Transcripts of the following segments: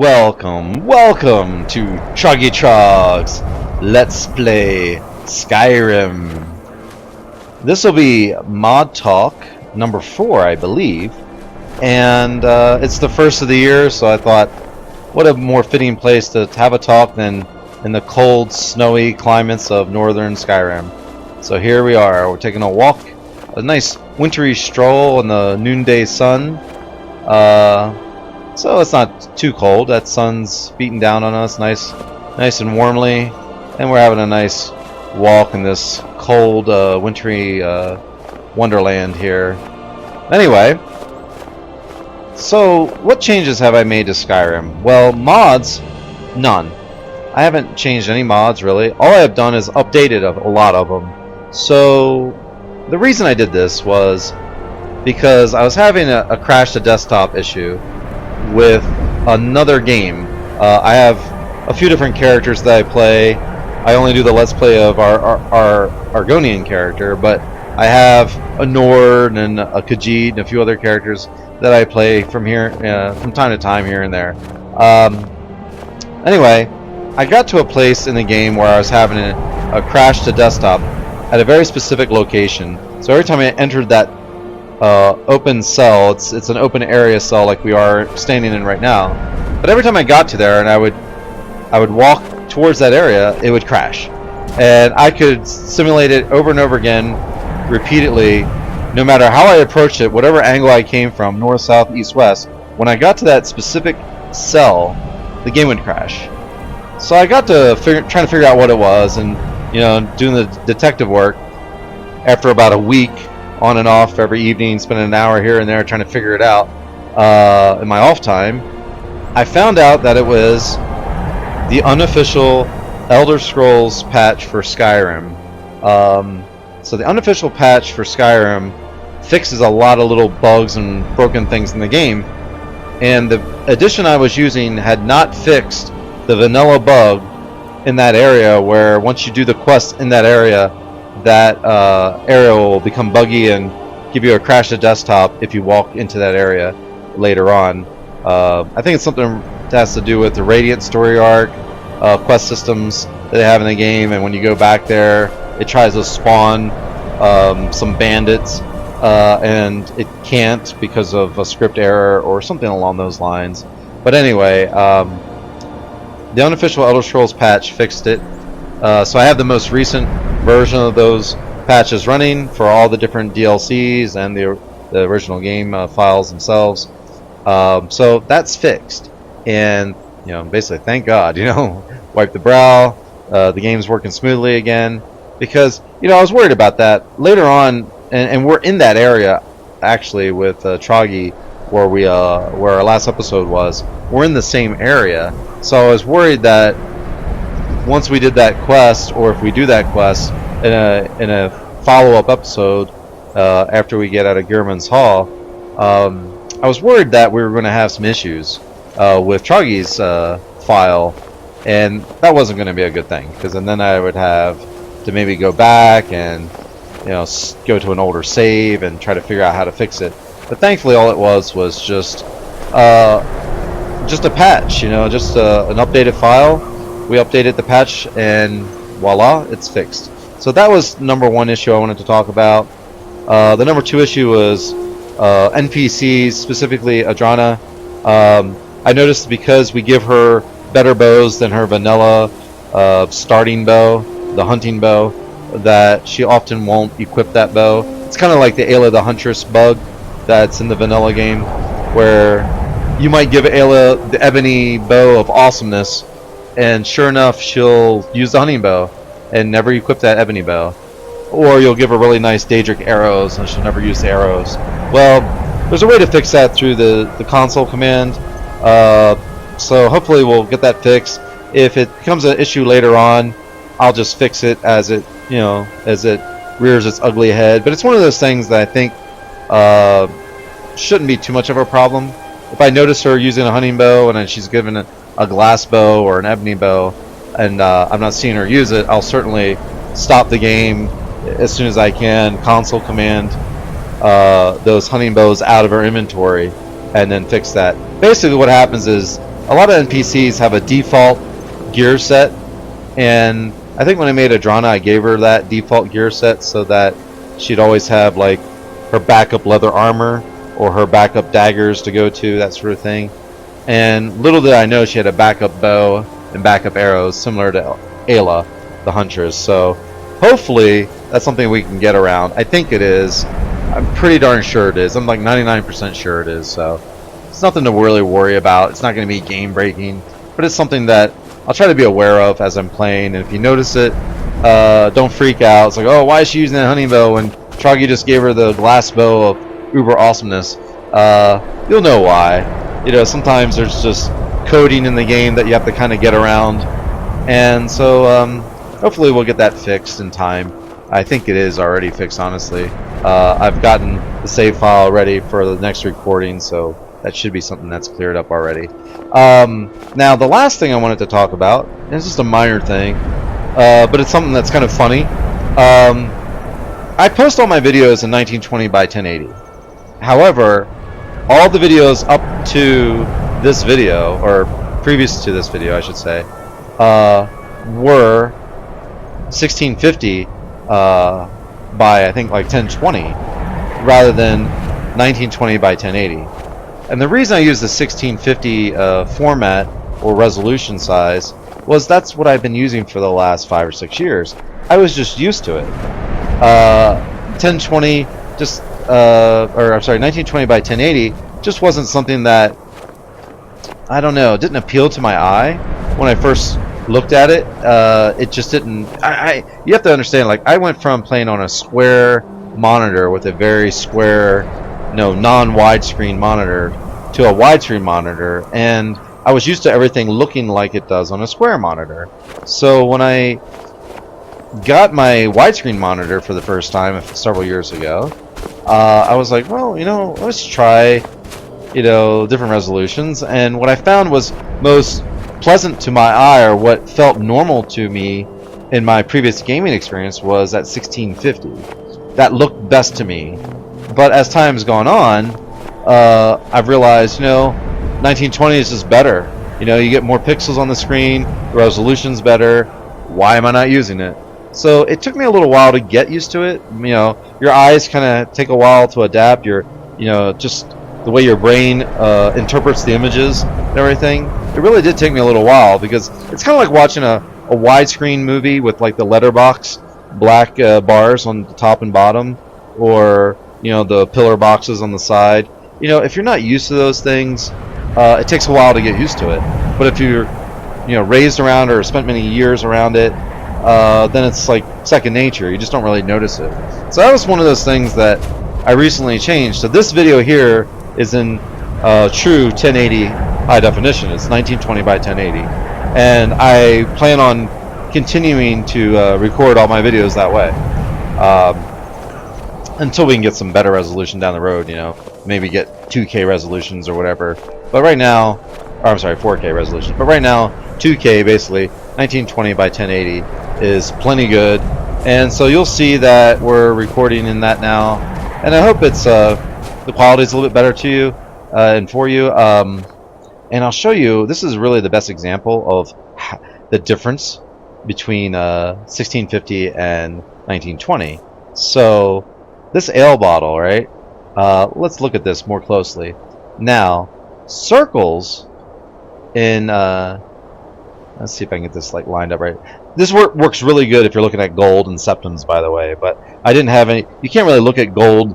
Welcome to Troggy Trog's Let's Play Skyrim. This will be Mod Talk number 4, I believe, and it's the first of the year, so I thought, what a more fitting place to have a talk than in the cold, snowy climates of northern Skyrim. So here we are, we're taking a walk, a nice wintry stroll in the noonday sun. So it's not too cold. That sun's beating down on us nice and warmly, and we're having a nice walk in this cold, wintry wonderland here. Anyway, so what changes have I made to Skyrim? Well, mods, none. I haven't changed any mods really. All I have done is updated a lot of them. So the reason I did this was because I was having a crash to desktop issue with another game. I have a few different characters that I play. I only do the Let's Play of our Argonian character, but I have a Nord and a Khajiit and a few other characters that I play from time to time here and there. Anyway, I got to a place in the game where I was having a crash to desktop at a very specific location. So every time I entered that open cell, it's an open area cell like we are standing in right now, but every time I got to there and I would walk towards that area, it would crash, and I could simulate it over and over again repeatedly, no matter how I approached it, whatever angle I came from, north, south, east, west. When I got to that specific cell, the game would crash. So I got to trying to figure out what it was, and doing the detective work after about a week on and off every evening, spending an hour here and there trying to figure it out in my off time. I found out that it was the unofficial Elder Scrolls patch for Skyrim. So the unofficial patch for Skyrim fixes a lot of little bugs and broken things in the game, and the edition I was using had not fixed the vanilla bug in that area where once you do the quest in that area, that area will become buggy and give you a crash to desktop if you walk into that area later on. I think it's something that has to do with the Radiant story arc, quest systems that they have in the game, and when you go back there, it tries to spawn some bandits, and it can't because of a script error or something along those lines. But anyway, the unofficial Elder Scrolls patch fixed it. So I have the most recent version of those patches running for all the different DLCs and the original game files themselves. So that's fixed, and basically, thank God, wipe the brow. The game's working smoothly again, because I was worried about that later on, and we're in that area actually with Troggy, where where our last episode was. We're in the same area, so I was worried that once we did that quest, or if we do that quest in a follow-up episode after we get out of Gehrman's Hall, I was worried that we were going to have some issues with Troggy's file, and that wasn't going to be a good thing, because then I would have to maybe go back and go to an older save and try to figure out how to fix it. But thankfully, all it was just a patch, just an updated file. We updated the patch, and voila, it's fixed. So that was number one issue I wanted to talk about. The number two issue was NPCs, specifically Adrana. I noticed because we give her better bows than her vanilla starting bow, the hunting bow, that she often won't equip that bow. It's kind of like the Ayla the Huntress bug that's in the vanilla game, where you might give Ayla the ebony bow of awesomeness, and sure enough, she'll use the hunting bow and never equip that ebony bow. Or you'll give her really nice Daedric arrows and she'll never use the arrows. Well, there's a way to fix that through the console command. So hopefully we'll get that fixed. If it becomes an issue later on, I'll just fix it as it rears its ugly head. But it's one of those things that I think shouldn't be too much of a problem. If I notice her using a hunting bow and then she's given a glass bow or an ebony bow, and I'm not seeing her use it, I'll certainly stop the game as soon as I can, console command those hunting bows out of her inventory, and then fix that. Basically what happens is a lot of NPCs have a default gear set, and I think when I made Adrana, I gave her that default gear set so that she'd always have like her backup leather armor or her backup daggers to go to, that sort of thing. And little did I know she had a backup bow and backup arrows similar to Ayla, the huntress. So hopefully that's something we can get around. I think it is. I'm pretty darn sure it is. I'm like 99% sure it is. So it's nothing to really worry about. It's not going to be game breaking, but it's something that I'll try to be aware of as I'm playing. And if you notice it, don't freak out. It's like, oh, why is she using that hunting bow when Troggy just gave her the glass bow of uber awesomeness? You'll know why. You know, sometimes there's just coding in the game that you have to kind of get around. And so hopefully we'll get that fixed in time. I think it is already fixed, honestly. I've gotten the save file ready for the next recording, so that should be something that's cleared up already. Now, the last thing I wanted to talk about, and it's just a minor thing, but it's something that's kind of funny. I post all my videos in 1920 by 1080. However, all the videos up to this video, or previous to this video, I should say, were 1650 by, I think, like 1020, rather than 1920 by 1080. And the reason I use the 1650 format or resolution size was that's what I've been using for the last 5 or 6 years. I was just used to it. 1020 just, or I'm sorry, 1920 by 1080 just wasn't something that, I don't know, didn't appeal to my eye when I first looked at it. It just didn't. You have to understand, like, I went from playing on a square monitor with a very square, non-widescreen monitor to a widescreen monitor, and I was used to everything looking like it does on a square monitor. So when I got my widescreen monitor for the first time several years ago, I was like, well, let's try, different resolutions. And what I found was most pleasant to my eye, or what felt normal to me in my previous gaming experience, was at 1650. That looked best to me. But as time's gone on, I've realized, 1920 is just better. You get more pixels on the screen, the resolution's better. Why am I not using it? So it took me a little while to get used to it. Your eyes kind of take a while to adapt. Just the way your brain interprets the images and everything. It really did take me a little while, because it's kind of like watching a widescreen movie with like the letterbox black bars on the top and bottom, or the pillar boxes on the side. If you're not used to those things, it takes a while to get used to it. But if you're raised around or spent many years around it, then it's like second nature. You just don't really notice it. So that was one of those things that I recently changed. So this video here is in true 1080 high definition. It's 1920 by 1080, and I plan on continuing to record all my videos that way until we can get some better resolution down the road. Maybe get 2K resolutions or whatever. But right now, or I'm sorry, 4K resolution. But right now, 2K, basically 1920 by 1080 is plenty good. And so you'll see that we're recording in that now, and I hope it's the quality is a little bit better to you and for you. And I'll show you. This is really the best example of the difference between 1650 and 1920. So this ale bottle, right? Let's look at this more closely. Now, circles in let's see if I can get this like lined up right. This works really good if you're looking at gold and septums, by the way. But I didn't have any. You can't really look at gold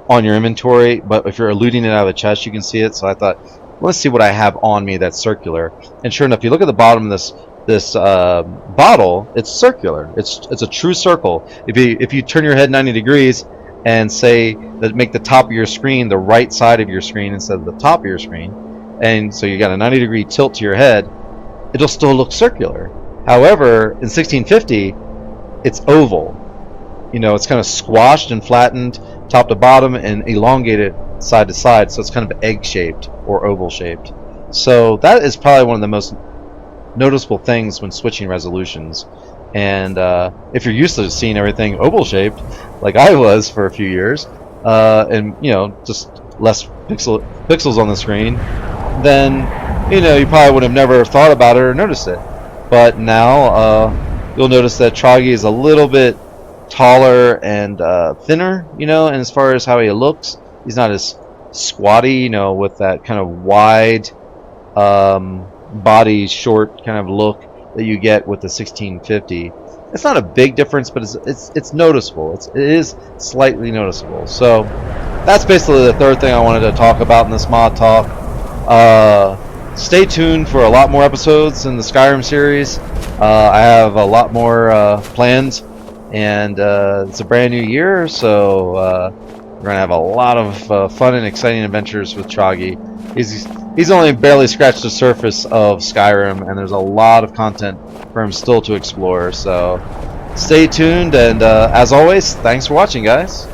on your inventory, but if you're eluding it out of the chest, you can see it. So I thought, let's see what I have on me that's circular. And sure enough, if you look at the bottom of this bottle, it's circular. It's a true circle. If you turn your head 90 degrees and say that, make the top of your screen the right side of your screen instead of the top of your screen, and so you got a 90-degree tilt to your head, it'll still look circular. However, in 1650, it's oval. It's kind of squashed and flattened top to bottom and elongated side to side, so it's kind of egg-shaped or oval-shaped. So that is probably one of the most noticeable things when switching resolutions. And if you're used to seeing everything oval-shaped, like I was for a few years, and just less pixels on the screen, then you know you probably would have never thought about it or noticed it. But now you'll notice that Troggy is a little bit taller and thinner, you know, and as far as how he looks, he's not as squatty, you know, with that kind of wide body, short kind of look that you get with the 1650. It's not a big difference, but it's noticeable. It is slightly noticeable. So that's basically the third thing I wanted to talk about in this mod talk. Stay tuned for a lot more episodes in the Skyrim series. I have a lot more planned, and it's a brand new year, so we're gonna have a lot of fun and exciting adventures with Troggy. He's only barely scratched the surface of Skyrim, and there's a lot of content for him still to explore. So stay tuned, and as always, thanks for watching, guys.